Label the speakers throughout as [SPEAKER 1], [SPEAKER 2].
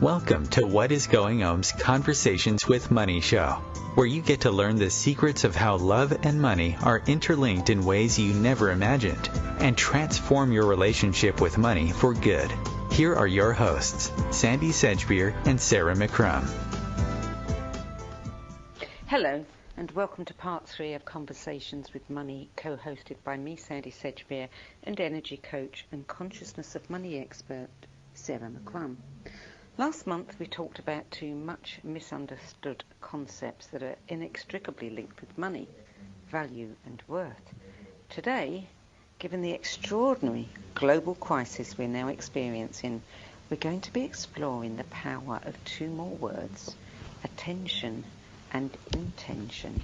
[SPEAKER 1] Welcome to What is Going Ohm's Conversations with Money show, where you get to learn the secrets of how love and money are interlinked in ways you never imagined and transform your relationship with money for good. Here are your hosts, Sandie Sedgbeer and Sarah McCrum.
[SPEAKER 2] Hello, and welcome to part 3 of Conversations with Money, co-hosted by me, Sandie Sedgbeer, and energy coach and consciousness of money expert, Sarah McCrum. Last month we talked about two much misunderstood concepts that are inextricably linked with money, value and worth. Today, given the extraordinary global crisis we're now experiencing, we're going to be exploring the power of two more words, attention and intention.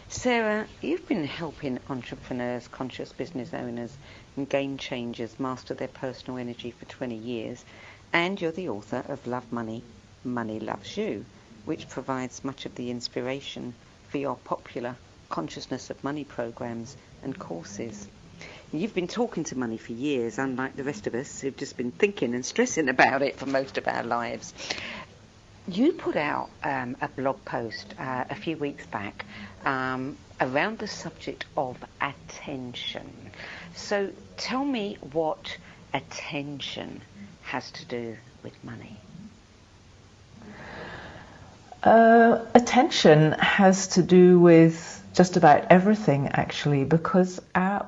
[SPEAKER 2] Sarah, you've been helping entrepreneurs, conscious business owners and game changers master their personal energy for 20 years. And you're the author of Love Money, Money Loves You, which provides much of the inspiration for your popular consciousness of money programs and courses. You've been talking to money for years, unlike the rest of us who've just been thinking and stressing about it for most of our lives. You put out a blog post a few weeks back around the subject of attention. So tell me what attention has to do with money.
[SPEAKER 3] Attention has to do with just about everything, actually, because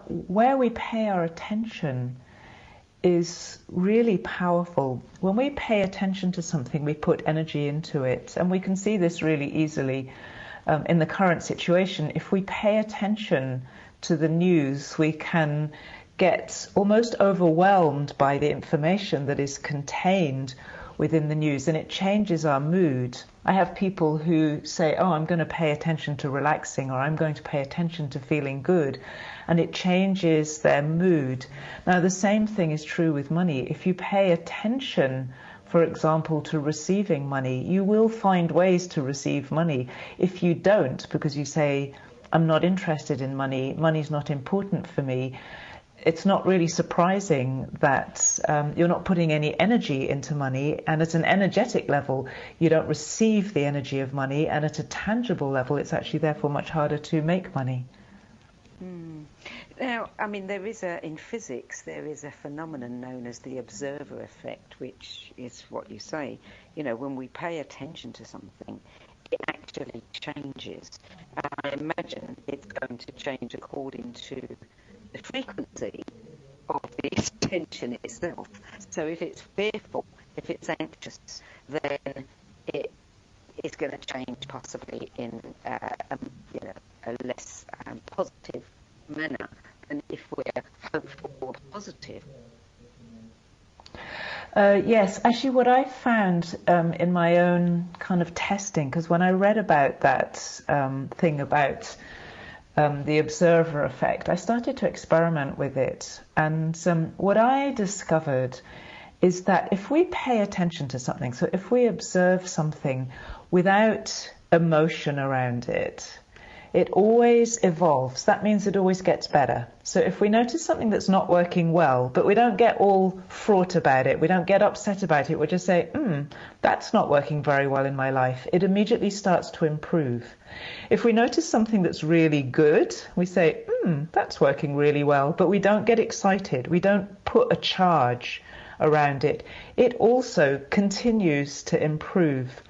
[SPEAKER 3] where we pay our attention is really powerful. When we pay attention to something, we put energy into it, and we can see this really easily in the current situation. If we pay attention to the news, we can get almost overwhelmed by the information that is contained within the news, and it changes our mood. I have people who say, oh, I'm going to pay attention to relaxing, or I'm going to pay attention to feeling good, and it changes their mood. Now, the same thing is true with money. If you pay attention, for example, to receiving money, you will find ways to receive money. If you don't, because you say, I'm not interested in money, money's not important for me, it's not really surprising that you're not putting any energy into money, and at an energetic level you don't receive the energy of money, and at a tangible level it's actually therefore much harder to make money.
[SPEAKER 2] Now, I mean, in physics there is a phenomenon known as the observer effect, which is what you say. You know, when we pay attention to something, it actually changes. I imagine it's going to change according to the frequency of the attention itself. So if it's fearful, if it's anxious, then it is going to change possibly in a less positive manner than if we're hopeful or positive.
[SPEAKER 3] Yes, actually what I found in my own kind of testing, because when I read about that thing about the observer effect, I started to experiment with it, and what I discovered is that if we pay attention to something, so if we observe something without emotion around it, it always evolves. That means it always gets better. So if we notice something that's not working well, but we don't get all fraught about it, we don't get upset about it, we just say, that's not working very well in my life, it immediately starts to improve. If we notice something that's really good, we say, that's working really well, but we don't get excited, we don't put a charge around it, it also continues to improve.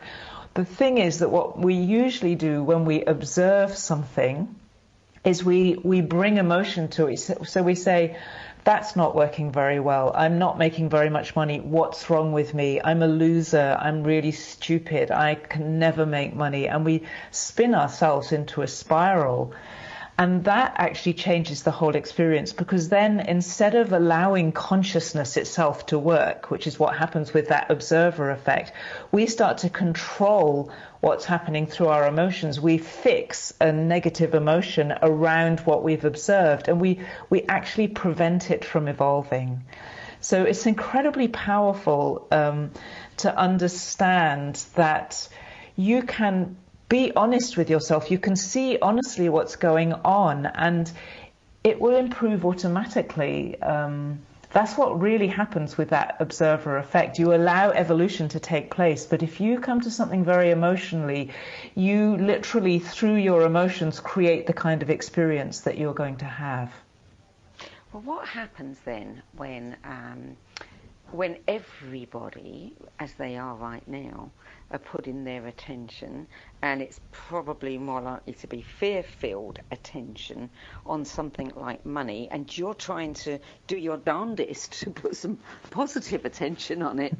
[SPEAKER 3] The thing is that what we usually do when we observe something is we bring emotion to it. So we say, that's not working very well, I'm not making very much money, what's wrong with me, I'm a loser, I'm really stupid, I can never make money, and we spin ourselves into a spiral. And that actually changes the whole experience, because then instead of allowing consciousness itself to work, which is what happens with that observer effect, we start to control what's happening through our emotions. We fix a negative emotion around what we've observed, and we actually prevent it from evolving. So it's incredibly powerful to understand that you can be honest with yourself. You can see honestly what's going on, and it will improve automatically. that's what really happens with that observer effect. You allow evolution to take place, but if you come to something very emotionally, you literally, through your emotions, create the kind of experience that you're going to have.
[SPEAKER 2] Well, what happens then when everybody, as they are right now, are putting their attention, and it's probably more likely to be fear-filled attention on something like money, and you're trying to do your darndest to put some positive attention on it?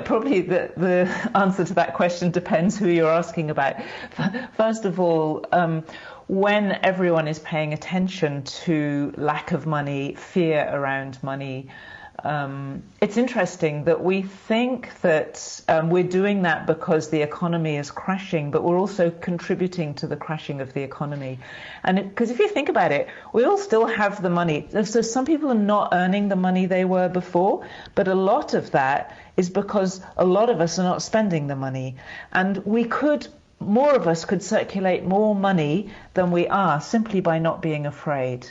[SPEAKER 3] Probably the answer to that question depends who you're asking about. First of all, when everyone is paying attention to lack of money, fear around money, it's interesting that we think that we're doing that because the economy is crashing, but we're also contributing to the crashing of the economy. And because if you think about it, we all still have the money. So some people are not earning the money they were before, but a lot of that is because a lot of us are not spending the money. And more of us could circulate more money than we are simply by not being afraid.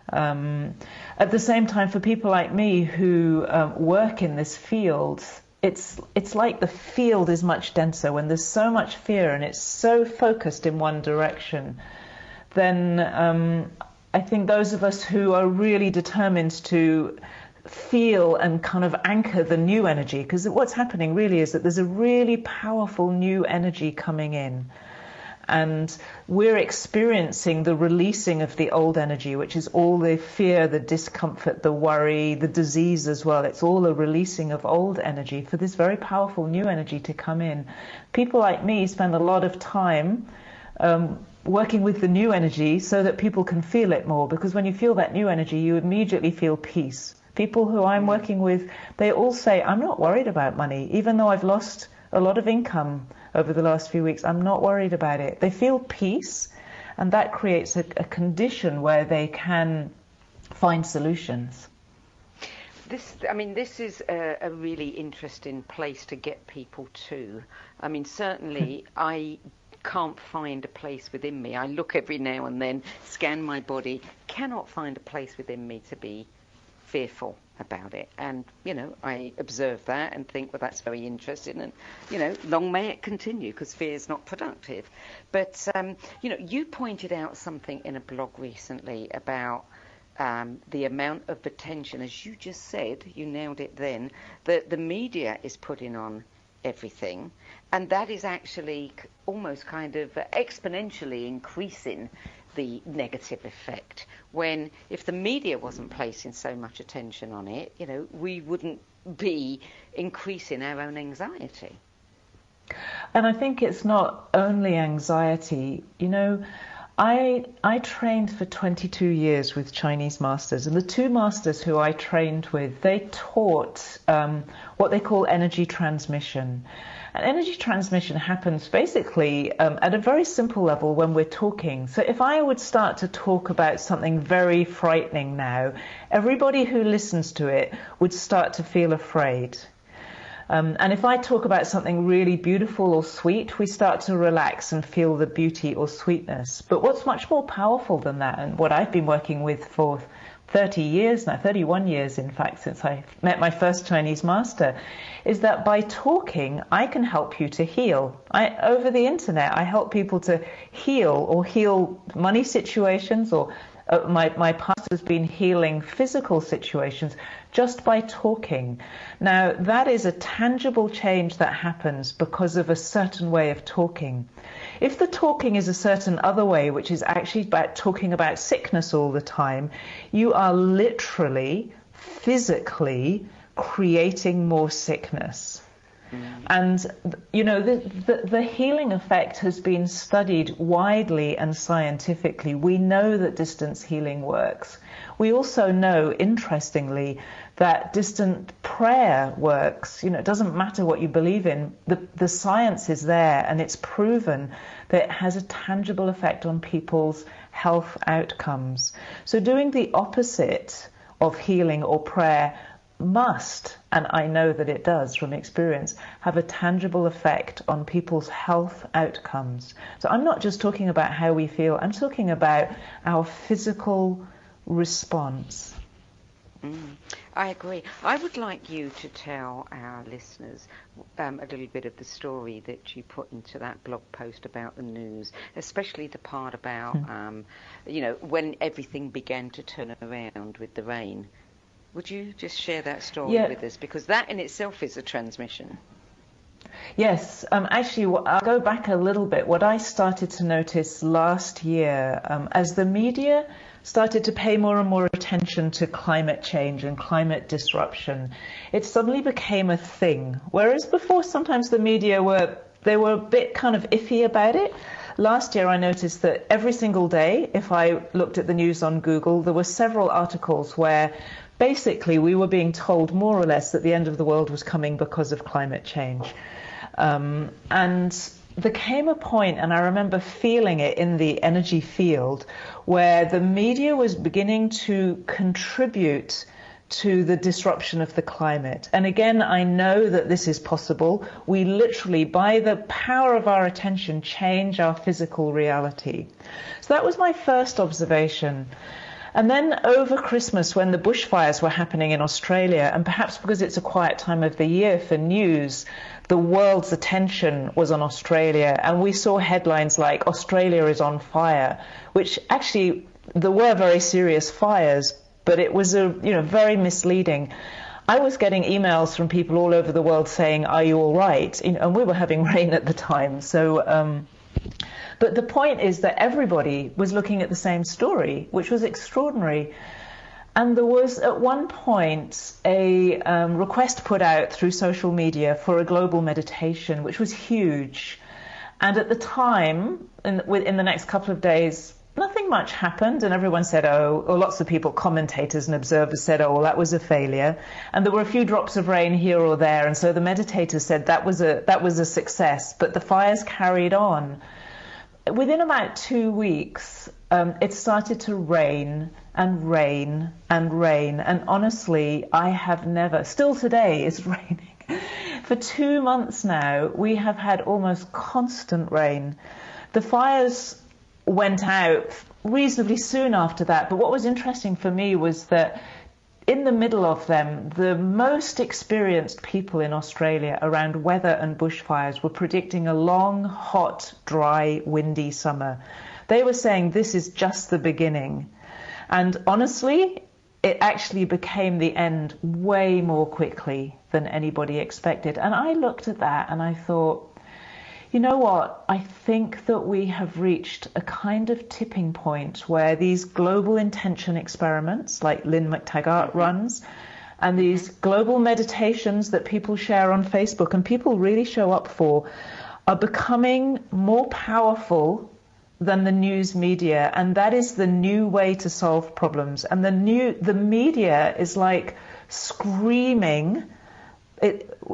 [SPEAKER 3] At the same time, for people like me who work in this field, it's like the field is much denser. When there's so much fear and it's so focused in one direction, then I think those of us who are really determined to feel and kind of anchor the new energy, because what's happening really is that there's a really powerful new energy coming in. And we're experiencing the releasing of the old energy, which is all the fear, the discomfort, the worry, the disease as well. It's all a releasing of old energy for this very powerful new energy to come in. People like me spend a lot of time working with the new energy so that people can feel it more, because when you feel that new energy, you immediately feel peace. People who I'm working with, they all say, I'm not worried about money, even though I've lost a lot of income over the last few weeks. I'm not worried about it. They feel peace, and that creates a condition where they can find solutions.
[SPEAKER 2] This is a really interesting place to get people to. I mean, certainly I can't find a place within me. I look every now and then, scan my body, cannot find a place within me to be fearful about it. And, I observe that and think, well, that's very interesting, and, long may it continue, because fear is not productive. But, you pointed out something in a blog recently about the amount of attention, as you just said, you nailed it then, that the media is putting on everything, and that is actually almost kind of exponentially increasing the negative effect, when if the media wasn't placing so much attention on it, we wouldn't be increasing our own anxiety.
[SPEAKER 3] And I think it's not only anxiety. I trained for 22 years with Chinese masters, and the two masters who I trained with, they taught what they call energy transmission. And energy transmission happens basically at a very simple level when we're talking. So if I would start to talk about something very frightening now, everybody who listens to it would start to feel afraid. And if I talk about something really beautiful or sweet, we start to relax and feel the beauty or sweetness. But what's much more powerful than that, and what I've been working with for 30 years now, 31 years in fact, since I met my first Chinese master, is that by talking, I can help you to heal. Over the internet, I help people to heal money situations, or my past has been healing physical situations just by talking. Now, that is a tangible change that happens because of a certain way of talking. If the talking is a certain other way, which is actually about talking about sickness all the time, you are literally, physically creating more sickness. And, the healing effect has been studied widely and scientifically. We know that distance healing works. We also know, interestingly, that distant prayer works. It doesn't matter what you believe in. The science is there, and it's proven that it has a tangible effect on people's health outcomes. So doing the opposite of healing or prayer must, and I know that it does from experience, have a tangible effect on people's health outcomes. So I'm not just talking about how we feel, I'm talking about our physical response.
[SPEAKER 2] I agree. I would like you to tell our listeners a little bit of the story that you put into that blog post about the news, especially the part about, when everything began to turn around with the rain. Would you just share that story with us? Because that in itself is a transmission.
[SPEAKER 3] Yes, actually, I'll go back a little bit. What I started to notice last year, as the media started to pay more and more attention to climate change and climate disruption, it suddenly became a thing. Whereas before, sometimes the media were a bit kind of iffy about it. Last year, I noticed that every single day, if I looked at the news on Google, there were several articles where basically we were being told more or less that the end of the world was coming because of climate change. And there came a point, and I remember feeling it in the energy field, where the media was beginning to contribute to the disruption of the climate. And again, I know that this is possible. We literally, by the power of our attention, change our physical reality. So that was my first observation. And then over Christmas, when the bushfires were happening in Australia, and perhaps because it's a quiet time of the year for news, the world's attention was on Australia, and we saw headlines like Australia is on fire, which actually there were very serious fires, but it was very misleading. I was getting emails from people all over the world saying, "Are you all right?" And we were having rain at the time, so. But the point is that everybody was looking at the same story, which was extraordinary. And there was at one point a request put out through social media for a global meditation, which was huge. And at the time, in the next couple of days, nothing much happened. And everyone said, or lots of people, commentators and observers said, well, that was a failure. And there were a few drops of rain here or there. And so the meditators said that was a success. But the fires carried on. Within about 2 weeks, it started to rain and rain and rain. And honestly, I have never, still today it's raining. For 2 months now, we have had almost constant rain. The fires went out reasonably soon after that. But what was interesting for me was that in the middle of them, the most experienced people in Australia around weather and bushfires were predicting a long, hot, dry, windy summer. They were saying this is just the beginning. And honestly, it actually became the end way more quickly than anybody expected. And I looked at that and I thought, you know what? I think that we have reached a kind of tipping point where these global intention experiments like Lynn McTaggart runs and these global meditations that people share on Facebook and people really show up for are becoming more powerful than the news media. And that is the new way to solve problems. And the media is like screaming.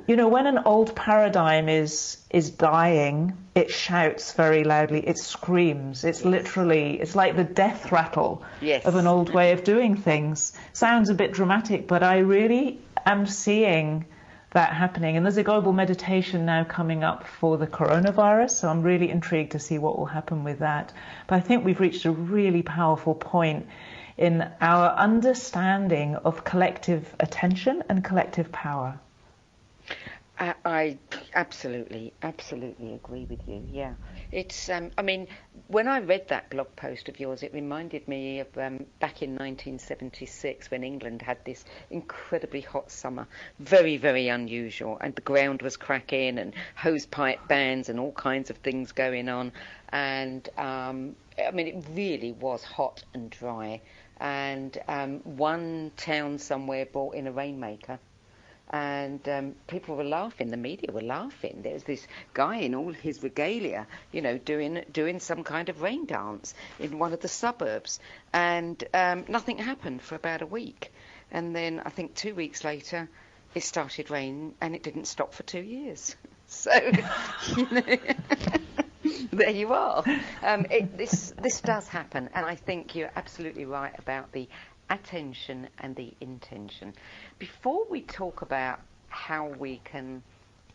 [SPEAKER 3] When an old paradigm is dying, it shouts very loudly, it screams. It's literally, it's like the death rattle of an old way of doing things. Sounds a bit dramatic, but I really am seeing that happening. And there's a global meditation now coming up for the coronavirus, so I'm really intrigued to see what will happen with that. But I think we've reached a really powerful point in our understanding of collective attention and collective power.
[SPEAKER 2] I absolutely agree with you. Yeah, it's. When I read that blog post of yours, it reminded me of back in 1976 when England had this incredibly hot summer, very, very unusual, and the ground was cracking and hosepipe bans and all kinds of things going on, and it really was hot and dry. And one town somewhere brought in a rainmaker. And people were laughing. The media were laughing. There was this guy in all his regalia, doing some kind of rain dance in one of the suburbs. And nothing happened for about a week. And then I think 2 weeks later, it started raining, and it didn't stop for 2 years. So, there you are. This does happen, and I think you're absolutely right about the attention and the intention. Before we talk about how we can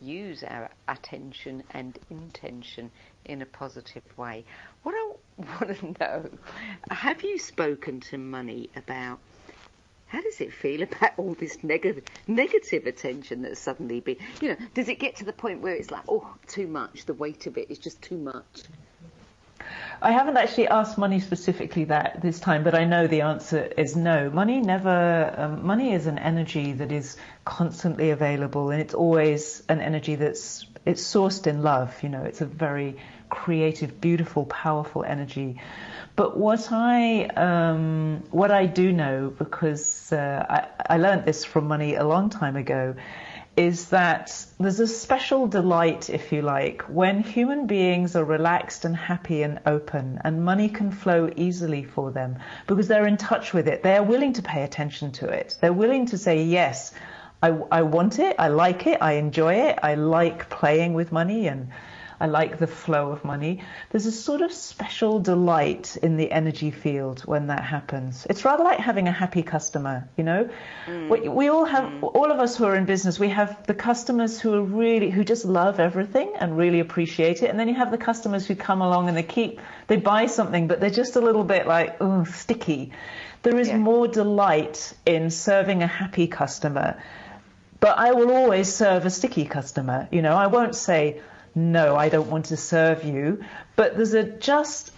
[SPEAKER 2] use our attention and intention in a positive way. What I want to know, have you spoken to money about how does it feel about all this negative attention that's suddenly been, does it get to the point where it's like, oh, too much, the weight of it is just too much?
[SPEAKER 3] I haven't actually asked money specifically that this time, but I know the answer is no. Money is an energy that is constantly available, and it's always an energy it's sourced in love. It's a very creative, beautiful, powerful energy. But what I do know, because I learned this from money a long time ago, is that there's a special delight, if you like, when human beings are relaxed and happy and open, and money can flow easily for them because they're in touch with it. They're willing to pay attention to it. They're willing to say, yes, I want it, I like it, I enjoy it, I like playing with money, and I like the flow of money. There's a sort of special delight in the energy field when that happens. It's rather like having a happy customer, We all have, all of us who are in business, we have the customers who just love everything and really appreciate it. And then you have the customers who come along and they buy something, but they're just a little bit like, oh, sticky. There is more delight in serving a happy customer. But I will always serve a sticky customer. I won't say, no, I don't want to serve you. But there's just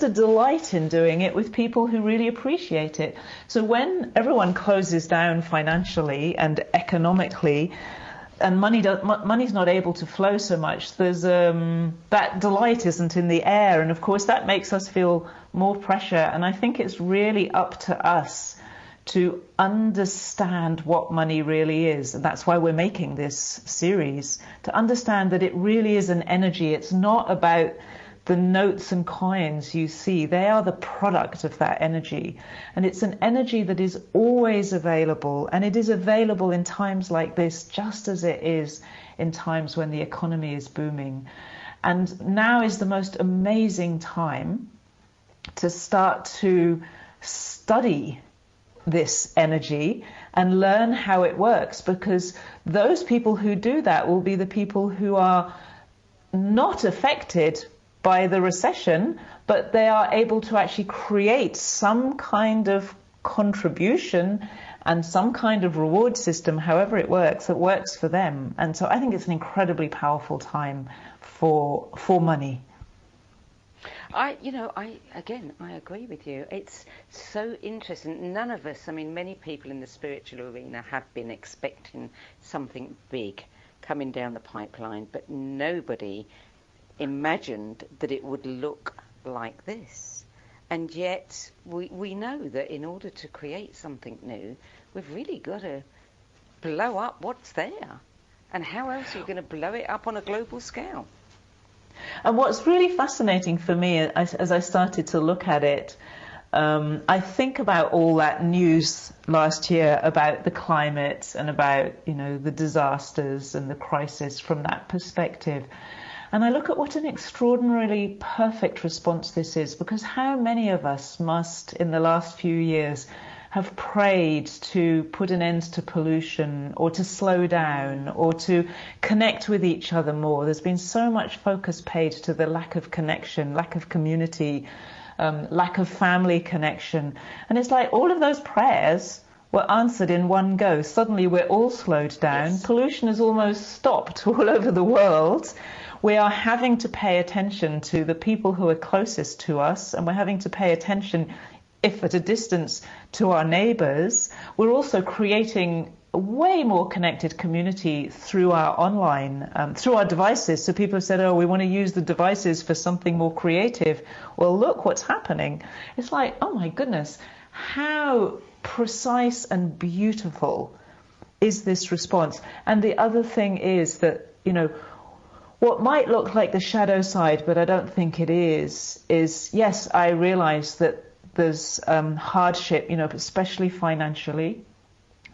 [SPEAKER 3] a delight in doing it with people who really appreciate it. So when everyone closes down financially and economically, and money's not able to flow so much, there's that delight isn't in the air, and of course that makes us feel more pressure. And I think it's really up to us to understand what money really is. And that's why we're making this series, to understand that it really is an energy. It's not about the notes and coins you see. They are the product of that energy. And it's an energy that is always available. And it is available in times like this, just as it is in times when the economy is booming. And now is the most amazing time to start to study this energy and learn how it works, because those people who do that will be the people who are not affected by the recession, but they are able to actually create some kind of contribution and some kind of reward system, however it works, that works for them. And so I think it's an incredibly powerful time for money.
[SPEAKER 2] I agree with you. It's so interesting. None of us, many people in the spiritual arena have been expecting something big coming down the pipeline, but nobody imagined that it would look like this. And yet we know that in order to create something new, we've really got to blow up what's there. And how else are you going to blow it up on a global scale?
[SPEAKER 3] And what's really fascinating for me as I started to look at it, I think about all that news last year about the climate and about, the disasters and the crisis from that perspective. And I look at what an extraordinarily perfect response this is, because how many of us must, in the last few years, have prayed to put an end to pollution, or to slow down, or to connect with each other more. There's been so much focus paid to the lack of connection, lack of community, lack of family connection. And it's like all of those prayers were answered in one go. Suddenly we're all slowed down. Yes. Pollution has almost stopped all over the world. We are having to pay attention to the people who are closest to us, and we're having to pay attention, if at a distance, to our neighbours. We're also creating a way more connected community through our online, through our devices. So people have said, oh, we want to use the devices for something more creative. Well, look what's happening. It's like, oh my goodness, how precise and beautiful is this response? And the other thing is that, what might look like the shadow side, but I don't think it is yes, I realise that there's hardship, especially financially.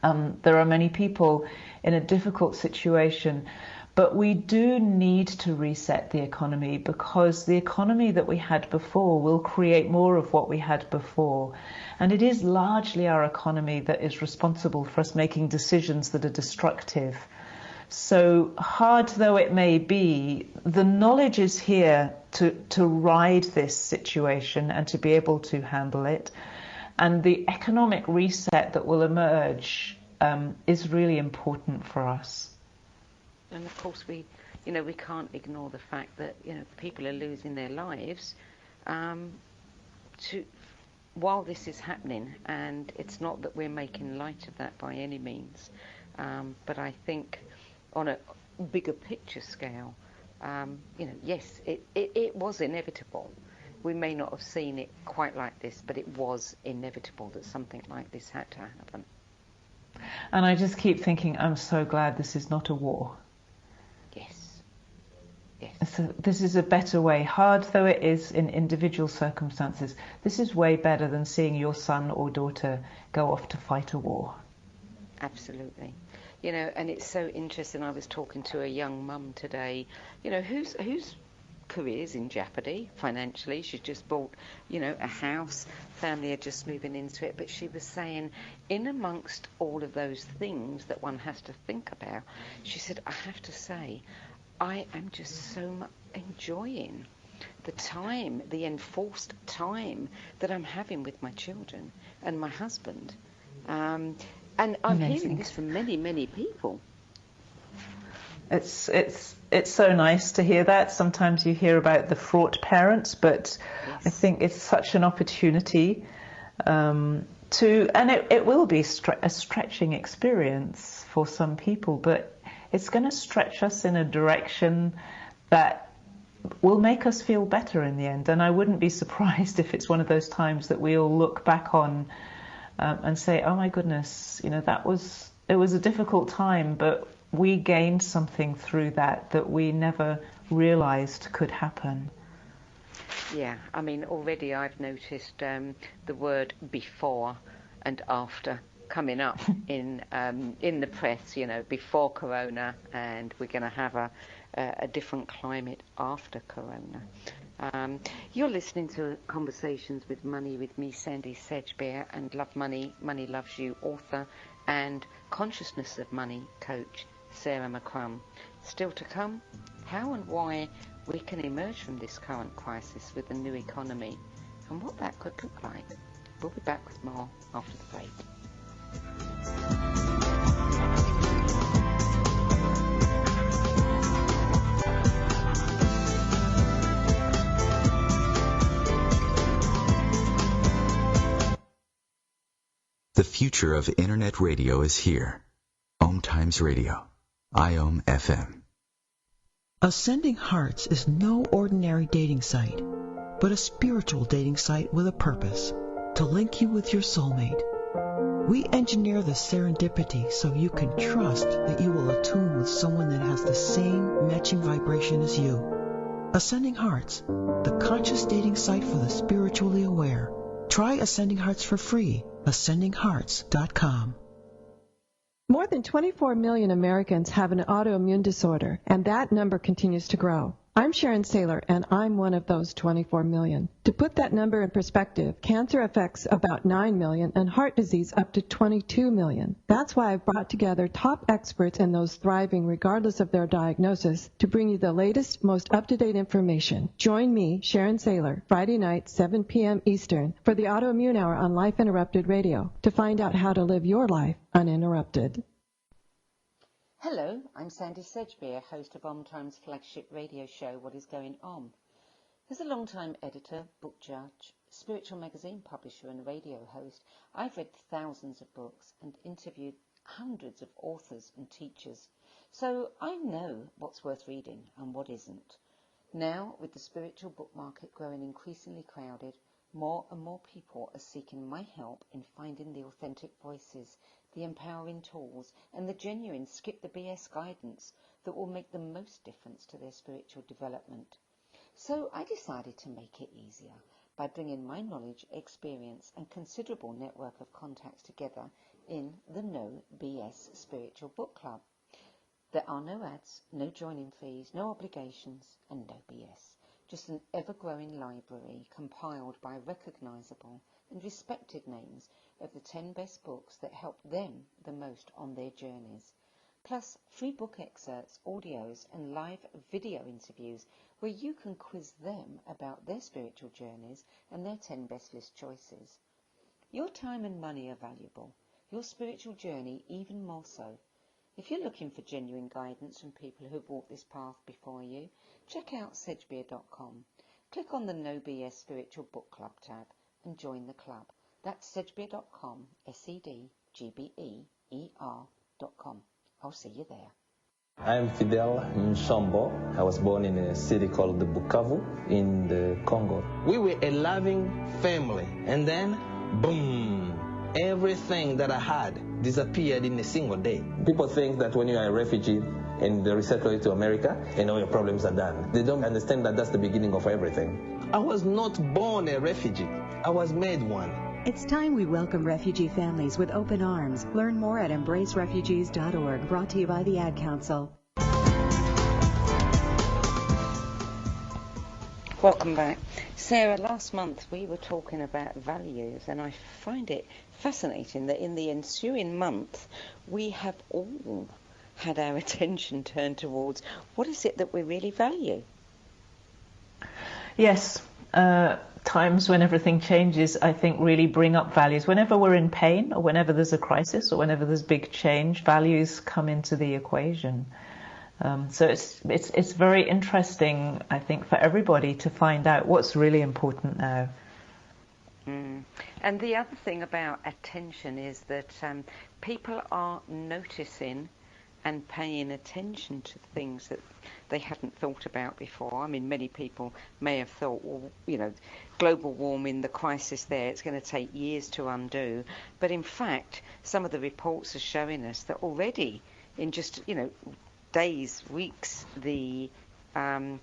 [SPEAKER 3] There are many people in a difficult situation, but we do need to reset the economy, because the economy that we had before will create more of what we had before. And it is largely our economy that is responsible for us making decisions that are destructive. So hard though it may be, the knowledge is here to ride this situation and to be able to handle it. And the economic reset that will emerge is really important for us.
[SPEAKER 2] And of course we can't ignore the fact that, people are losing their lives while this is happening, and it's not that we're making light of that by any means. But I think on a bigger picture scale, yes, it was inevitable. We may not have seen it quite like this, but it was inevitable that something like this had to happen.
[SPEAKER 3] And I just keep thinking, I'm so glad this is not a war.
[SPEAKER 2] Yes.
[SPEAKER 3] So this is a better way, hard though it is in individual circumstances. This is way better than seeing your son or daughter go off to fight a war.
[SPEAKER 2] Absolutely. And it's so interesting. I was talking to a young mum today, whose career's in jeopardy financially. She's just bought, a house. Family are just moving into it. But she was saying, in amongst all of those things that one has to think about, she said, I have to say, I am just so much enjoying the time, the enforced time that I'm having with my children and my husband. And I'm
[SPEAKER 3] Amazing.
[SPEAKER 2] hearing this from many, many people.
[SPEAKER 3] It's so nice to hear that. Sometimes you hear about the fraught parents, but
[SPEAKER 2] Yes.
[SPEAKER 3] I think it's such an opportunity and it will be a stretching experience for some people, but it's going to stretch us in a direction that will make us feel better in the end. And I wouldn't be surprised if it's one of those times that we all look back on and say, oh my goodness, it was a difficult time, but we gained something through that we never realized could happen.
[SPEAKER 2] Yeah, I mean, already I've noticed the word before and after coming up in the press, before Corona, and we're going to have a different climate after Corona. You're listening to Conversations with Money with me, Sandie Sedgbeer, and Love Money, Money Loves You author and Consciousness of Money coach, Sarah McCrum. Still to come, how and why we can emerge from this current crisis with a new economy and what that could look like. We'll be back with more after the break.
[SPEAKER 1] The future of Internet radio is here. OMTimes Radio. IOM FM.
[SPEAKER 4] Ascending Hearts is no ordinary dating site, but a spiritual dating site with a purpose, to link you with your soulmate. We engineer the serendipity so you can trust that you will attune with someone that has the same matching vibration as you. Ascending Hearts, the conscious dating site for the spiritually aware. Try Ascending Hearts for free. AscendingHearts.com.
[SPEAKER 5] More than 24 million Americans have an autoimmune disorder, and that number continues to grow. I'm Sharon Saylor, and I'm one of those 24 million. To put that number in perspective, cancer affects about 9 million and heart disease up to 22 million. That's why I've brought together top experts and those thriving regardless of their diagnosis to bring you the latest, most up-to-date information. Join me, Sharon Saylor, Friday night, 7 p.m. Eastern, for the Autoimmune Hour on Life Interrupted Radio to find out how to live your life uninterrupted.
[SPEAKER 2] Hello, I'm Sandie Sedgbeer, host of OMTimes flagship radio show, What Is Going On? As a long-time editor, book judge, spiritual magazine publisher and radio host, I've read thousands of books and interviewed hundreds of authors and teachers. So I know what's worth reading and what isn't. Now, with the spiritual book market growing increasingly crowded, more and more people are seeking my help in finding the authentic voices, the empowering tools, and the genuine skip the BS guidance that will make the most difference to their spiritual development. So I decided to make it easier by bringing my knowledge, experience, and considerable network of contacts together in the No BS Spiritual Book Club. There are no ads, no joining fees, no obligations, and no BS. Just an ever-growing library compiled by recognisable and respected names of the 10 best books that help them the most on their journeys. plus free book excerpts, audios and live video interviews where you can quiz them about their spiritual journeys and their 10 best list choices. Your time and money are valuable, your spiritual journey even more so. If you're looking for genuine guidance from people who've walked this path before you, check out sedgbeer.com. Click on the No BS Spiritual Book Club tab and join the club. That's sedgbeer.com, SEDGBEER.com. I'll see you there.
[SPEAKER 6] I'm Fidel Nshombo. I was born in a city called Bukavu in the Congo. We were a loving family, and then, boom, everything that I had disappeared in a single day. People think that when you are a refugee and they resettle you to America, and all your problems are done. They don't understand that that's the beginning of everything. I was not born a refugee. I was made one.
[SPEAKER 7] It's time we welcome refugee families with open arms. Learn more at embracerefugees.org, brought to you by the Ad Council.
[SPEAKER 2] Welcome back. Sarah, last month we were talking about values, and I find it fascinating that in the ensuing month we have all had our attention turned towards what is it that we really value.
[SPEAKER 3] Yes, times when everything changes, I think, really bring up values. Whenever we're in pain, or whenever there's a crisis, or whenever there's big change, values come into the equation. So it's very interesting, I think, for everybody to find out what's really important now.
[SPEAKER 2] And the other thing about attention is that people are noticing and paying attention to things that they hadn't thought about before. I mean, many people may have thought, well, you know, global warming, the crisis there, it's going to take years to undo. But in fact, some of the reports are showing us that already in just, days, weeks, the ozone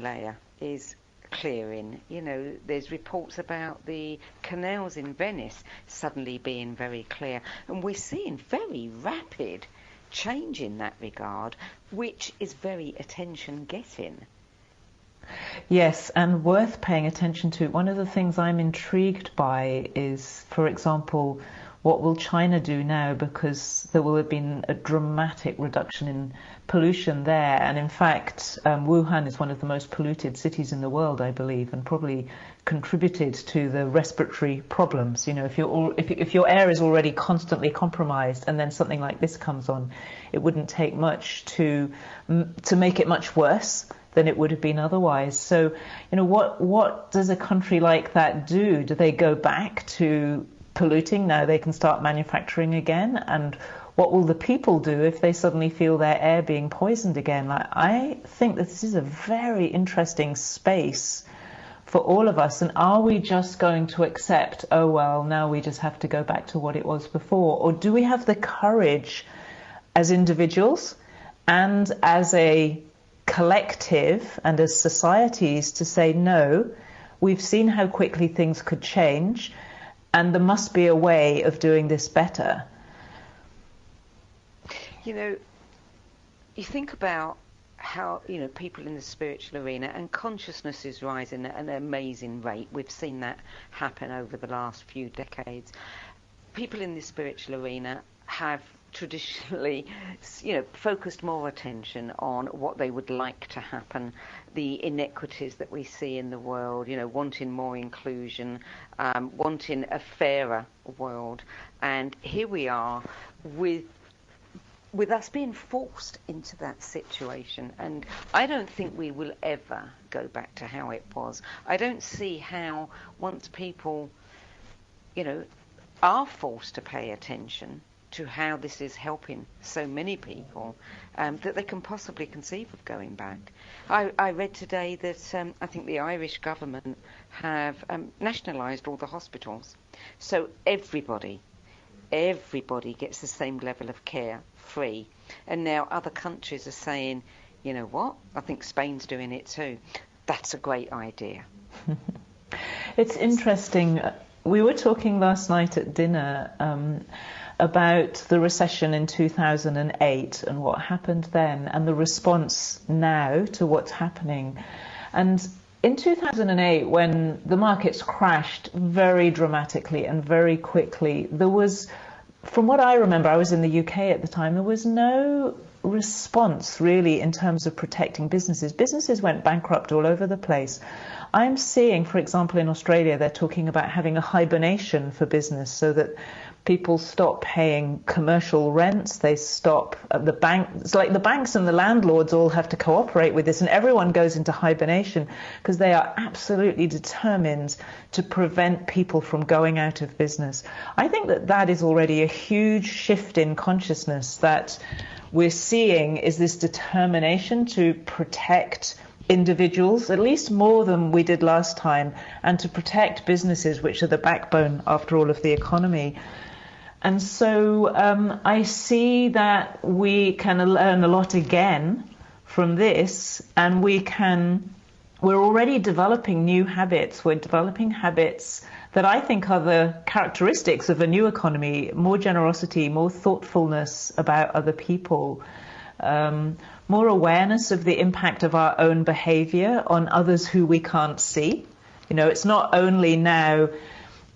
[SPEAKER 2] layer is clearing. There's reports about the canals in Venice suddenly being very clear, and we're seeing very rapid change in that regard, which is very attention-getting.
[SPEAKER 3] Yes, and worth paying attention to. One of the things I'm intrigued by is, for example, what will China do now, because there will have been a dramatic reduction in pollution there. And in fact, Wuhan is one of the most polluted cities in the world, I believe, and probably contributed to the respiratory problems. If your air is already constantly compromised and then something like this comes on, it wouldn't take much to make it much worse than it would have been otherwise. So, what does a country like that do? Do they go back to polluting? Now they can start manufacturing again? And what will the people do if they suddenly feel their air being poisoned again? I think that this is a very interesting space for all of us. And are we just going to accept, oh well, now we just have to go back to what it was before? Or do we have the courage as individuals and as a collective and as societies to say, no, we've seen how quickly things could change, and there must be a way of doing this better?
[SPEAKER 2] You think about how, people in the spiritual arena, and consciousness is rising at an amazing rate. We've seen that happen over the last few decades. People in the spiritual arena have traditionally, focused more attention on what they would like to happen, the inequities that we see in the world, wanting more inclusion, wanting a fairer world. And here we are with us being forced into that situation. And I don't think we will ever go back to how it was. I don't see how, once people, are forced to pay attention to how this is helping so many people, that they can possibly conceive of going back. I read today that I think the Irish government have nationalised all the hospitals. So everybody gets the same level of care, free. And now other countries are saying, you know what, I think Spain's doing it too. That's a great idea.
[SPEAKER 3] It's interesting. We were talking last night at dinner about the recession in 2008 and what happened then, and the response now to what's happening. And in 2008, when the markets crashed very dramatically and very quickly, there was from what I remember, I was in the UK at the time, there was no response really in terms of protecting businesses. Businesses went bankrupt all over the place. I'm seeing, for example, in Australia, they're talking about having a hibernation for business so that people stop paying commercial rents, they stop the bank. It's like the banks and the landlords all have to cooperate with this, and everyone goes into hibernation because they are absolutely determined to prevent people from going out of business. I think that that is already a huge shift in consciousness that we're seeing, is this determination to protect individuals, at least more than we did last time, and to protect businesses, which are the backbone, after all, of the economy. And so I see that we can learn a lot again from this, and we're already developing new habits. We're developing habits that I think are the characteristics of a new economy: more generosity, more thoughtfulness about other people, more awareness of the impact of our own behavior on others who we can't see. You know, it's not only now,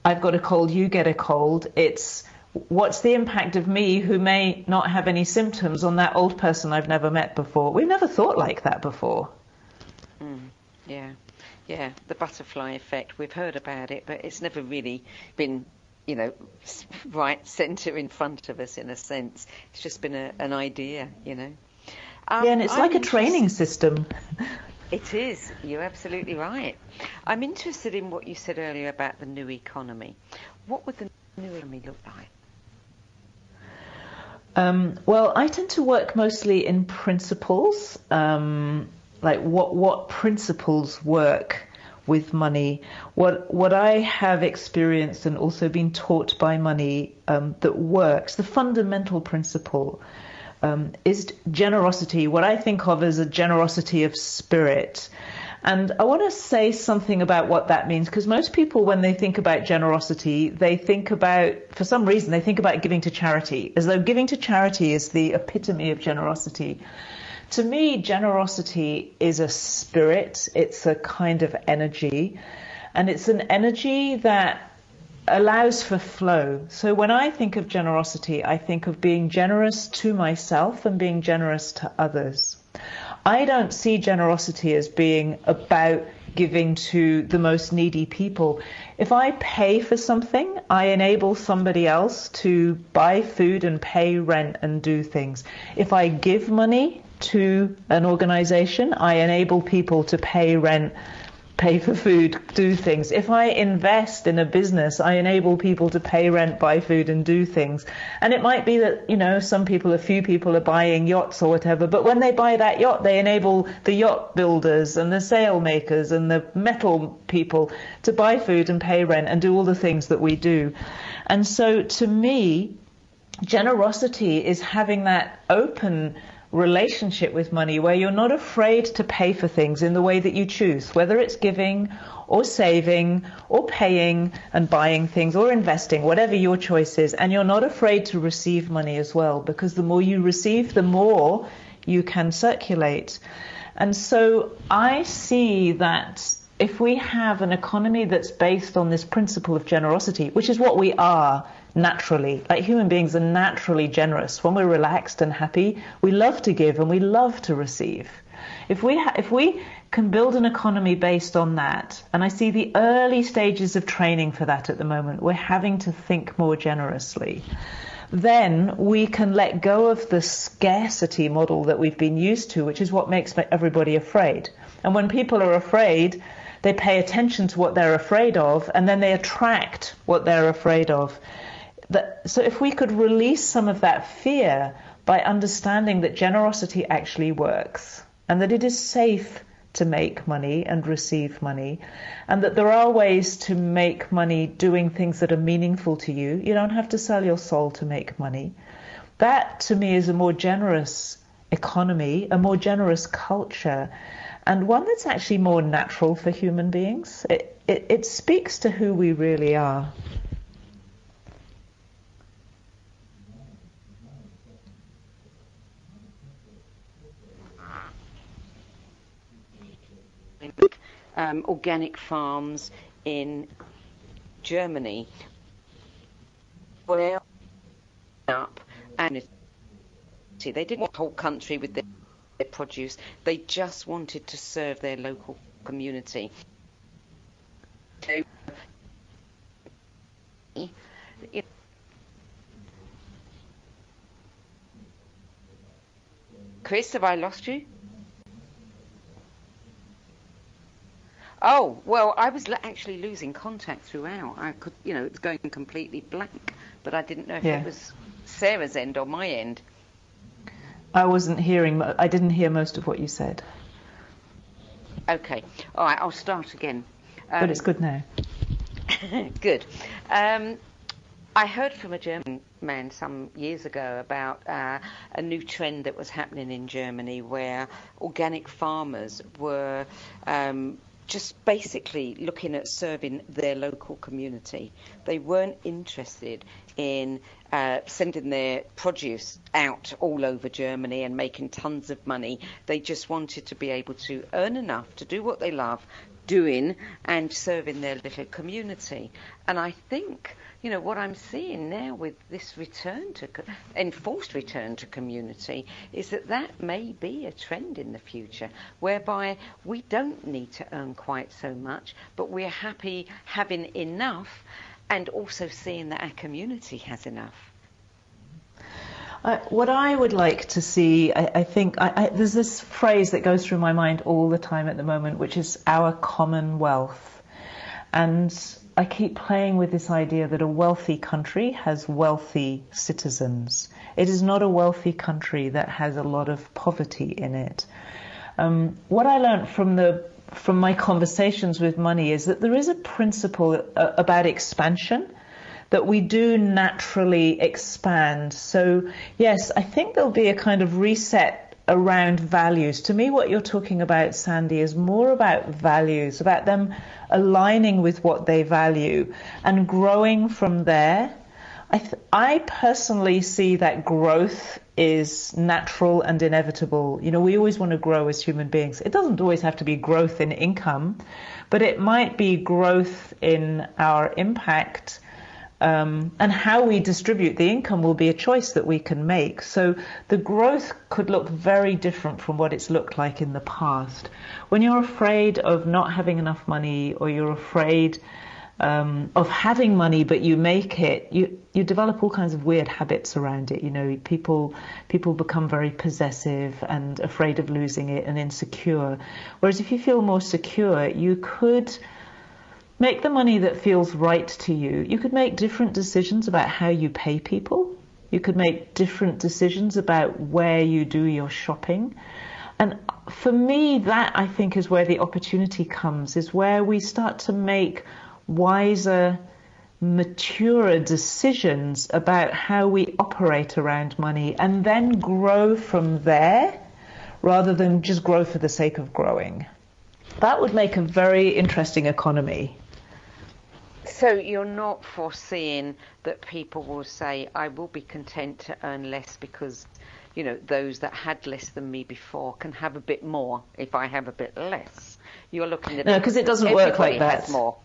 [SPEAKER 3] I've got a cold, you get a cold. It's what's the impact of me, who may not have any symptoms, on that old person I've never met before. We've never thought like that before.
[SPEAKER 2] Yeah, the butterfly effect. We've heard about it, but it's never really been, you know, right centre in front of us, in a sense. It's just been an idea, you know.
[SPEAKER 3] Yeah, and it's like a training system.
[SPEAKER 2] It is. You're absolutely right. I'm interested in what you said earlier about the new economy. What would the new economy look like?
[SPEAKER 3] Well, I tend to work mostly in principles, like what principles work with money. What I have experienced and also been taught by money that works, the fundamental principle, is generosity, what I think of as a generosity of spirit. And I want to say something about what that means, because most people, when they think about generosity, they think about, for some reason, they think about giving to charity, as though giving to charity is the epitome of generosity. To me, generosity is a spirit, it's a kind of energy, and it's an energy that allows for flow. So when I think of generosity, I think of being generous to myself and being generous to others. I don't see generosity as being about giving to the most needy people. If I pay for something, I enable somebody else to buy food and pay rent and do things. If I give money to an organization, I enable people to pay rent, pay for food, do things. If I invest in a business, I enable people to pay rent, buy food, and do things. And it might be that, you know, a few people are buying yachts or whatever, but when they buy that yacht, they enable the yacht builders and the sail makers and the metal people to buy food and pay rent and do all the things that we do. And so to me, generosity is having that open relationship with money where you're not afraid to pay for things in the way that you choose, whether it's giving or saving or paying and buying things or investing, whatever your choice is. And you're not afraid to receive money as well, because the more you receive, the more you can circulate. And so I see that if we have an economy that's based on this principle of generosity, which is what we are naturally, like human beings are naturally generous. When we're relaxed and happy, we love to give and we love to receive. If we can build an economy based on that, and I see the early stages of training for that at the moment, we're having to think more generously, then we can let go of the scarcity model that we've been used to, which is what makes everybody afraid. And when people are afraid, they pay attention to what they're afraid of, and then they attract what they're afraid of. So if we could release some of that fear by understanding that generosity actually works, and that it is safe to make money and receive money, and that there are ways to make money doing things that are meaningful to you. You don't have to sell your soul to make money. That, to me, is a more generous economy, a more generous culture, and one that's actually more natural for human beings. It speaks to who we really are.
[SPEAKER 2] Organic farms in Germany, where and they didn't want the whole country with their produce. They just wanted to serve their local community. Chris, have I lost you? Oh, well, I was actually losing contact throughout. I could, it was going completely blank, but I didn't know if it was Sarah's end or my end.
[SPEAKER 3] I didn't hear most of what you said.
[SPEAKER 2] Okay. All right, I'll start again.
[SPEAKER 3] But it's good now.
[SPEAKER 2] Good. I heard from a German man some years ago about a new trend that was happening in Germany where organic farmers were just basically looking at serving their local community. They weren't interested in sending their produce out all over Germany and making tons of money. They just wanted to be able to earn enough to do what they love doing and serving their little community. And I think, what I'm seeing now with this enforced return to community is that may be a trend in the future, whereby we don't need to earn quite so much, but we're happy having enough and also seeing that our community has enough.
[SPEAKER 3] What I would like to see, I think, there's this phrase that goes through my mind all the time at the moment, which is our commonwealth. And I keep playing with this idea that a wealthy country has wealthy citizens. It is not a wealthy country that has a lot of poverty in it. What I learned from my conversations with money is that there is a principle about expansion, that we do naturally expand. So yes, I think there'll be a kind of reset around values. To me, what you're talking about, Sandie, is more about values, about them aligning with what they value and growing from there. I personally see that growth is natural and inevitable. We always want to grow as human beings. It doesn't always have to be growth in income, but it might be growth in our impact. And how we distribute the income will be a choice that we can make. So the growth could look very different from what it's looked like in the past. When you're afraid of not having enough money, or you're afraid of having money but you make it, you develop all kinds of weird habits around it. People become very possessive and afraid of losing it and insecure. Whereas if you feel more secure, you could make the money that feels right to you. You could make different decisions about how you pay people. You could make different decisions about where you do your shopping. And for me, that I think is where the opportunity comes, is where we start to make wiser, maturer decisions about how we operate around money, and then grow from there rather than just grow for the sake of growing. That would make a very interesting economy.
[SPEAKER 2] So you're not foreseeing that people will say, I will be content to earn less because, those that had less than me before can have a bit more if I have a bit less. You're looking at
[SPEAKER 3] no, because it doesn't work like that.
[SPEAKER 2] Has more.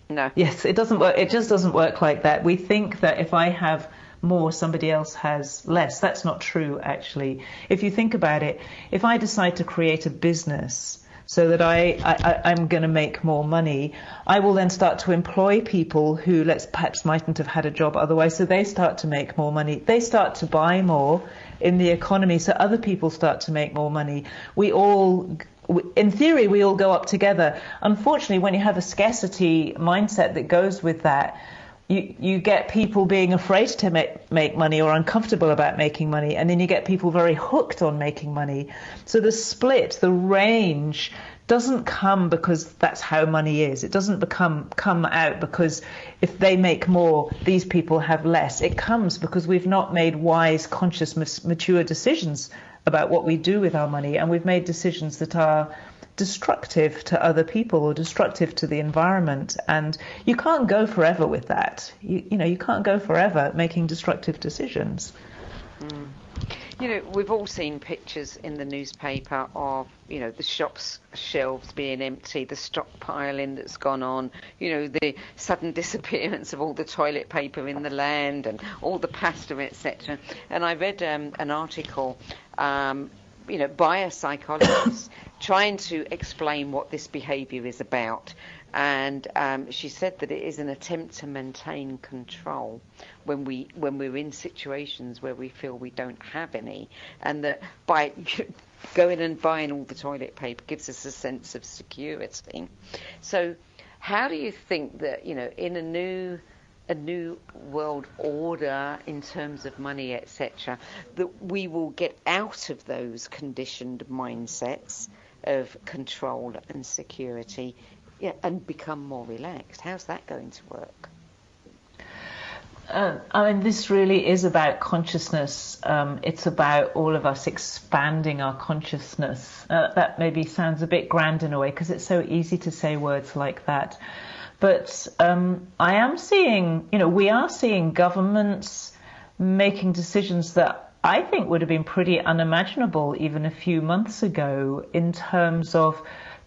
[SPEAKER 2] No.
[SPEAKER 3] Yes, it doesn't work. It just doesn't work like that. We think that if I have more, somebody else has less. That's not true, actually. If you think about it, if I decide to create a business so that I'm going to make more money, I will then start to employ people who perhaps mightn't have had a job otherwise, so they start to make more money. They start to buy more in the economy, so other people start to make more money. In theory, we all go up together. Unfortunately, when you have a scarcity mindset that goes with that, you get people being afraid to make money or uncomfortable about making money, and then you get people very hooked on making money. So the split, the range, doesn't come because that's how money is. It doesn't come out because if they make more, these people have less. It comes because we've not made wise, conscious, mature decisions about what we do with our money, and we've made decisions that are destructive to other people or destructive to the environment. And you can't go forever with that. You can't go forever making destructive decisions.
[SPEAKER 2] You know, we've all seen pictures in the newspaper of, you know, the shops' shelves being empty, the stockpiling that's gone on, you know, the sudden disappearance of all the toilet paper in the land and all the pasta, etc. And I read an article, you know, by a psychologist trying to explain what this behaviour is about. And she said that it is an attempt to maintain control when we're in situations where we feel we don't have any, and that by going and buying all the toilet paper gives us a sense of security. So how do you think that, you know, in a new world order in terms of money, etc., that we will get out of those conditioned mindsets of control and security, yeah, and become more relaxed? How's that going to work?
[SPEAKER 3] I mean, this really is about consciousness. It's about all of us expanding our consciousness. That maybe sounds a bit grand in a way because it's so easy to say words like that. But I am seeing, you know, we are seeing governments making decisions that I think would have been pretty unimaginable even a few months ago in terms of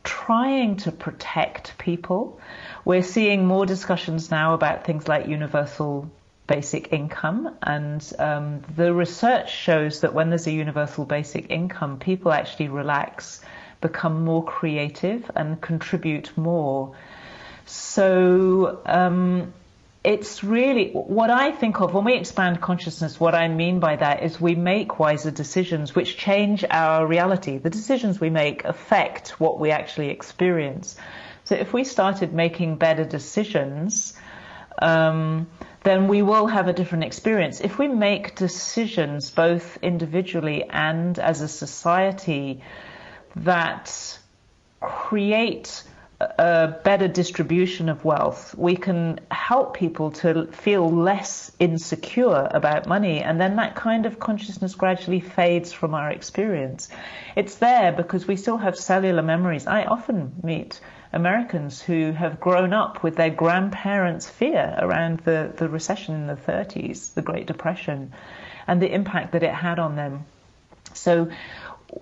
[SPEAKER 3] trying to protect people. We're seeing more discussions now about things like universal basic income, and the research shows that when there's a universal basic income, people actually relax, become more creative and contribute more. So it's really what I think of when we expand consciousness. What I mean by that is we make wiser decisions which change our reality. The decisions we make affect what we actually experience. So if we started making better decisions, then we will have a different experience. If we make decisions both individually and as a society that create a better distribution of wealth, we can help people to feel less insecure about money, and then that kind of consciousness gradually fades from our experience. It's there because we still have cellular memories. I often meet Americans who have grown up with their grandparents' fear around the recession in the 30s, the Great Depression, and the impact that it had on them. So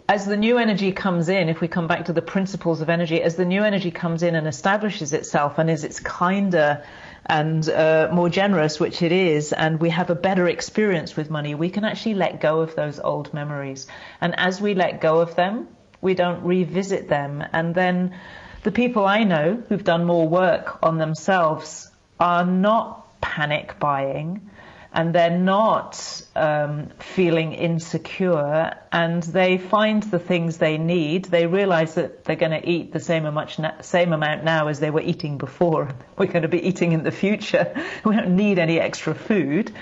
[SPEAKER 3] as the new energy comes in, if we come back to the principles of energy, as the new energy comes in and establishes itself and is it's kinder and more generous, which it is, and we have a better experience with money, we can actually let go of those old memories. And as we let go of them, we don't revisit them. And then the people I know who've done more work on themselves are not panic buying, and they're not feeling insecure, and they find the things they need. They realize that they're going to eat the same amount now as they were eating before. We're going to be eating in the future. We don't need any extra food.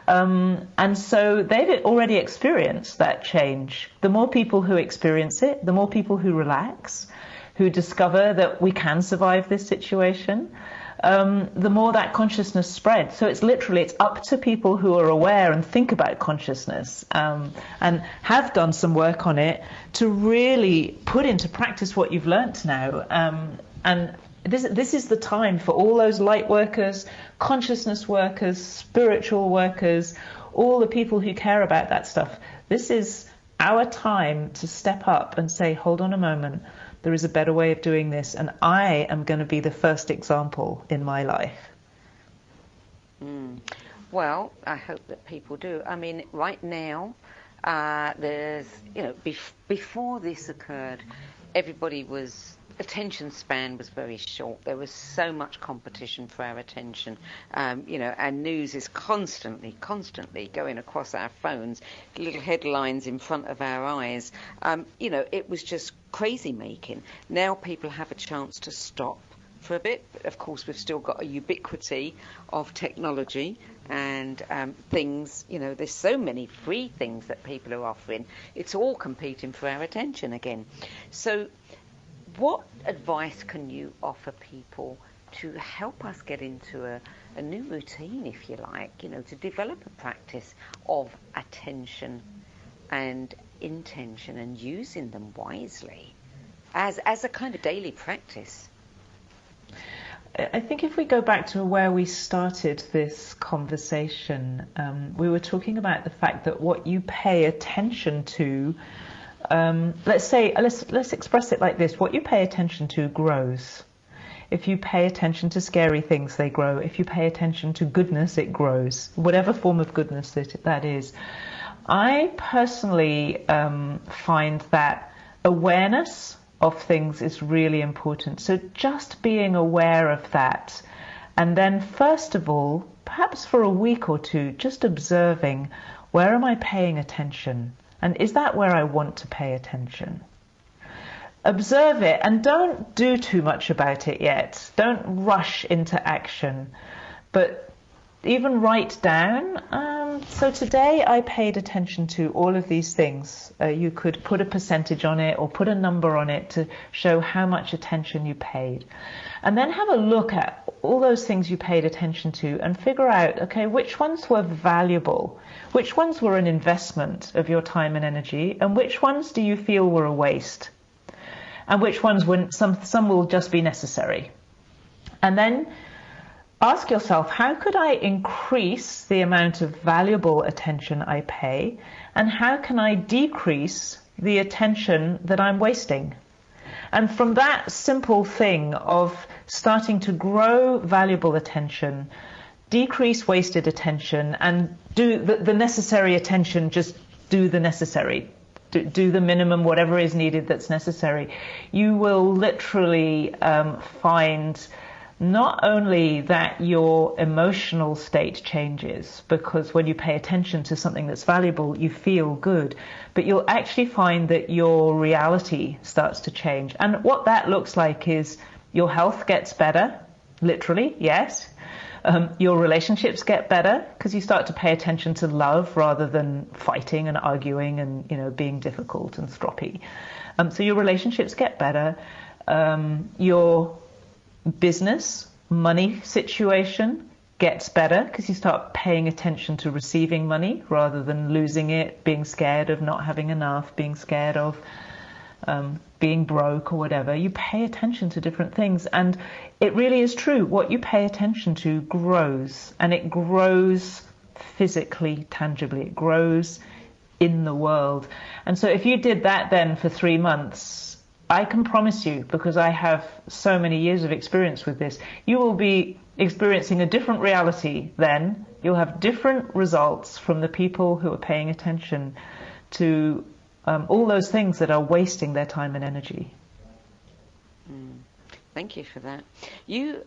[SPEAKER 3] And so they've already experienced that change. The more people who experience it, the more people who relax, who discover that we can survive this situation, the more that consciousness spreads. So it's up to people who are aware and think about consciousness and have done some work on it to really put into practice what you've learnt now. And this is the time for all those light workers, consciousness workers, spiritual workers, all the people who care about that stuff. This is our time to step up and say, hold on a moment. There is a better way of doing this, and I am going to be the first example in my life.
[SPEAKER 2] Well, I hope that people do. I mean, right now, there's, you know, before this occurred, attention span was very short. There was so much competition for our attention. You know, our news is constantly going across our phones, little headlines in front of our eyes. You know, it was just crazy making. Now people have a chance to stop for a bit. But of course, we've still got a ubiquity of technology and things. You know, there's so many free things that people are offering. It's all competing for our attention again. So what advice can you offer people to help us get into a new routine, if you like, you know, to develop a practice of attention and intention and using them wisely as a kind of daily practice?
[SPEAKER 3] I think if we go back to where we started this conversation, we were talking about the fact that what you pay attention to, let's express it like this: what you pay attention to grows. If you pay attention to scary things, they grow. If you pay attention to goodness, it grows. Whatever form of goodness that is. I personally find that awareness of things is really important. So just being aware of that, and then first of all, perhaps for a week or two, just observing, where am I paying attention? And is that where I want to pay attention? Observe it and don't do too much about it yet. Don't rush into action, but even write down. So today I paid attention to all of these things. You could put a percentage on it or put a number on it to show how much attention you paid. And then have a look at all those things you paid attention to and figure out, okay, which ones were valuable? Which ones were an investment of your time and energy? And which ones do you feel were a waste? And which ones wouldn't, some will just be necessary. And then ask yourself, how could I increase the amount of valuable attention I pay? And how can I decrease the attention that I'm wasting? And from that simple thing of starting to grow valuable attention, decrease wasted attention, and do the necessary attention, just do the necessary. Do the minimum, whatever is needed that's necessary, you will literally find not only that your emotional state changes, because when you pay attention to something that's valuable, you feel good, but you'll actually find that your reality starts to change. And what that looks like is your health gets better, literally, yes. Your relationships get better because you start to pay attention to love rather than fighting and arguing and, you know, being difficult and stroppy. So your relationships get better. Your business, money situation gets better because you start paying attention to receiving money rather than losing it, being scared of not having enough, being scared of being broke or whatever. You pay attention to different things, and it really is true. What you pay attention to grows, and it grows physically, tangibly. It grows in the world. And so if you did that then for 3 months, I can promise you, because I have so many years of experience with this, you will be experiencing a different reality then. You'll have different results from the people who are paying attention to all those things that are wasting their time and energy.
[SPEAKER 2] Thank you for that. You,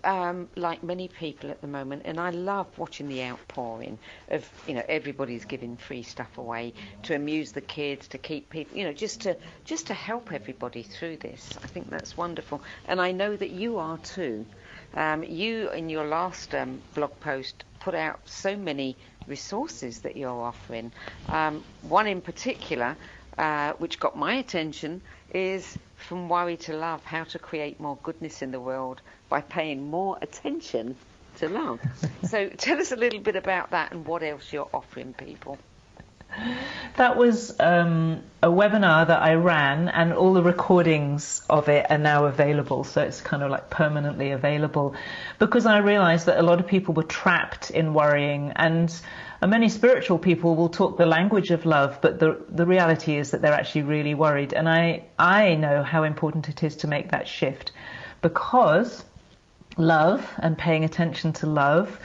[SPEAKER 2] like many people at the moment, and I love watching the outpouring of, you know, everybody's giving free stuff away to amuse the kids, to keep people, you know, just to help everybody through this. I think that's wonderful, and I know that you are too. You, in your last blog post, put out so many resources that you're offering. One in particular, which got my attention, is From Worry to Love, how to create more goodness in the world by paying more attention to love. So tell us a little bit about that and what else you're offering people.
[SPEAKER 3] That was a webinar that I ran, and all the recordings of it are now available, so it's kind of like permanently available, because I realized that a lot of people were trapped in worrying, and many spiritual people will talk the language of love, but the reality is that they're actually really worried. And I know how important it is to make that shift, because love and paying attention to love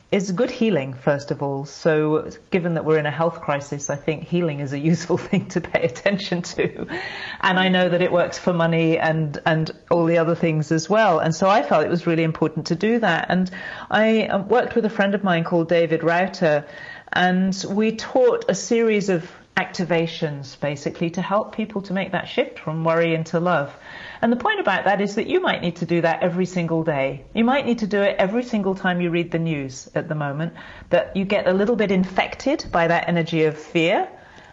[SPEAKER 3] is good healing, first of all. So given that we're in a health crisis, I think healing is a useful thing to pay attention to. And I know that it works for money and all the other things as well. And so I felt it was really important to do that. And I worked with a friend of mine called David Router, and we taught a series of activations basically to help people to make that shift from worry into love. And the point about that is that you might need to do that every single day. You might need to do it every single time you read the news at the moment, that you get a little bit infected by that energy of fear,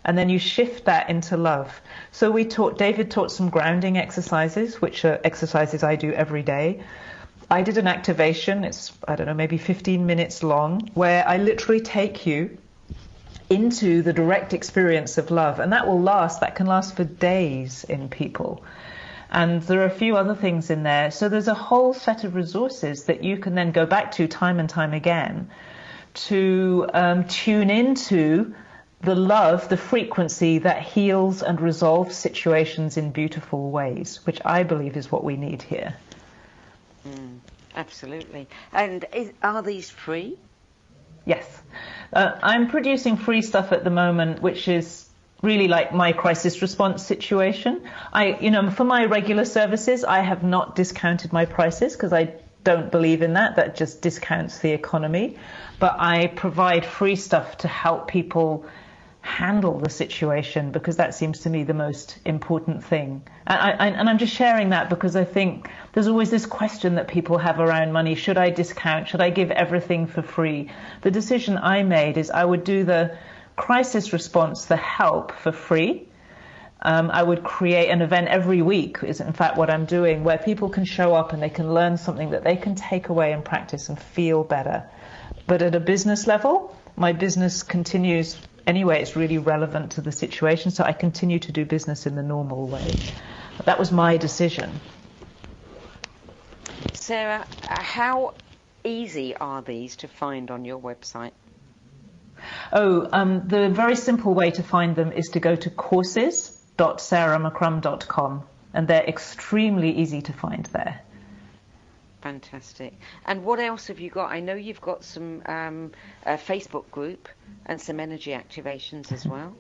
[SPEAKER 3] and then you shift that into love. So David taught some grounding exercises, which are exercises I do every day. I did an activation, it's, I don't know, maybe 15 minutes long, where I literally take you into the direct experience of love, and that can last for days in people. And there are a few other things in there. So there's a whole set of resources that you can then go back to time and time again to tune into the love, the frequency that heals and resolves situations in beautiful ways, which I believe is what we need here.
[SPEAKER 2] Absolutely. And are these free?
[SPEAKER 3] Yes. I'm producing free stuff at the moment, which is really like my crisis response situation. For my regular services, I have not discounted my prices because I don't believe in that. That just discounts the economy. But I provide free stuff to help people handle the situation, because that seems to me the most important thing. And I'm just sharing that because I think there's always this question that people have around money. Should I discount? Should I give everything for free? The decision I made is I would do the crisis response, the help, for free. I would create an event every week, is in fact what I'm doing, where people can show up and they can learn something that they can take away and practice and feel better. But at a business level, my business continues anyway. It's really relevant to the situation, so I continue to do business in the normal way. But that was my decision.
[SPEAKER 2] Sarah, how easy are these to find on your website?
[SPEAKER 3] The very simple way to find them is to go to courses.sarahmccrum.com, and they're extremely easy to find there.
[SPEAKER 2] Fantastic. And what else have you got? I know you've got some Facebook group and some energy activations as well.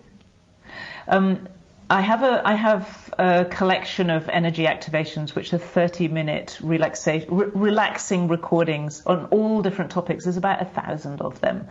[SPEAKER 2] I have a collection of energy activations, which are 30-minute relaxing recordings on all different topics. There's about 1,000 of them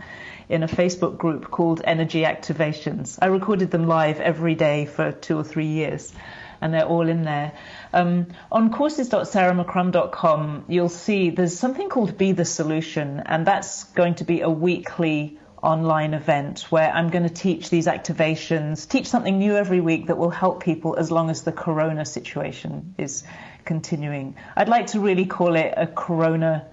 [SPEAKER 2] in a Facebook group called Energy Activations. I recorded them live every day for 2 or 3 years, and they're all in there. On courses.sarahmccrum.com, you'll see there's something called Be the Solution, and that's going to be a weekly online event where I'm going to teach these activations, teach something new every week that will help people as long as the corona situation is continuing. I'd like to really call it a corona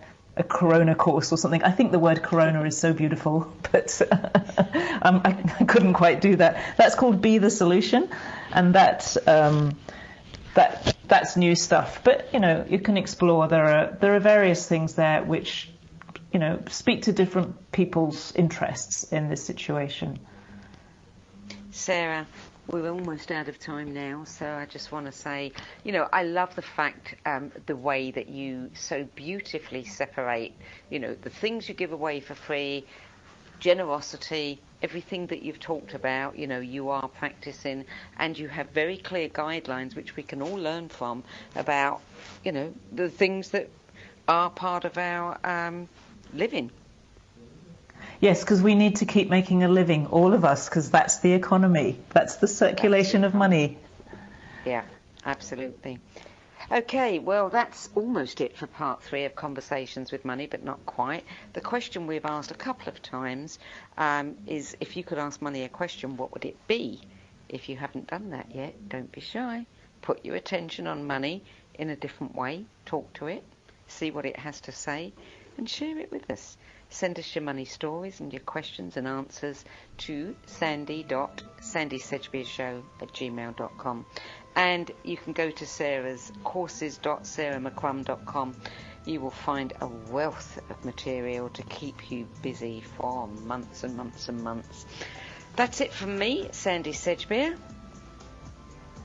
[SPEAKER 2] course or something. I think the word corona is so beautiful, but I couldn't quite do that. That's called Be the Solution, and that's new stuff. But you can explore. There are various things there which speak to different people's interests in this situation. Sarah, we're almost out of time now, so I just want to say, I love the fact, the way that you so beautifully separate, the things you give away for free, generosity, everything that you've talked about, you are practicing, and you have very clear guidelines which we can all learn from about, the things that are part of our living.
[SPEAKER 3] Yes, because we need to keep making a living, all of us, because that's the economy. That's the circulation of money.
[SPEAKER 2] Yeah, absolutely. Okay, well, that's almost it for part 3 of Conversations with Money, but not quite. The question we've asked a couple of times is, if you could ask money a question, what would it be? If you haven't done that yet, don't be shy. Put your attention on money in a different way. Talk to it. See what it has to say, and share it with us. Send us your money stories and your questions and answers to sandy.sandiesedgbeershow@gmail.com. And you can go to Sarah's courses.sarahmccrum.com. You will find a wealth of material to keep you busy for months and months and months. That's it from me, Sandie Sedgbeer.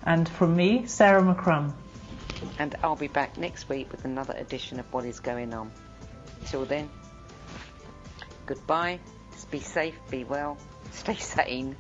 [SPEAKER 3] And from me, Sarah McCrum.
[SPEAKER 2] And I'll be back next week with another edition of What Is Going On. Till then, goodbye. Be safe, be well, stay sane.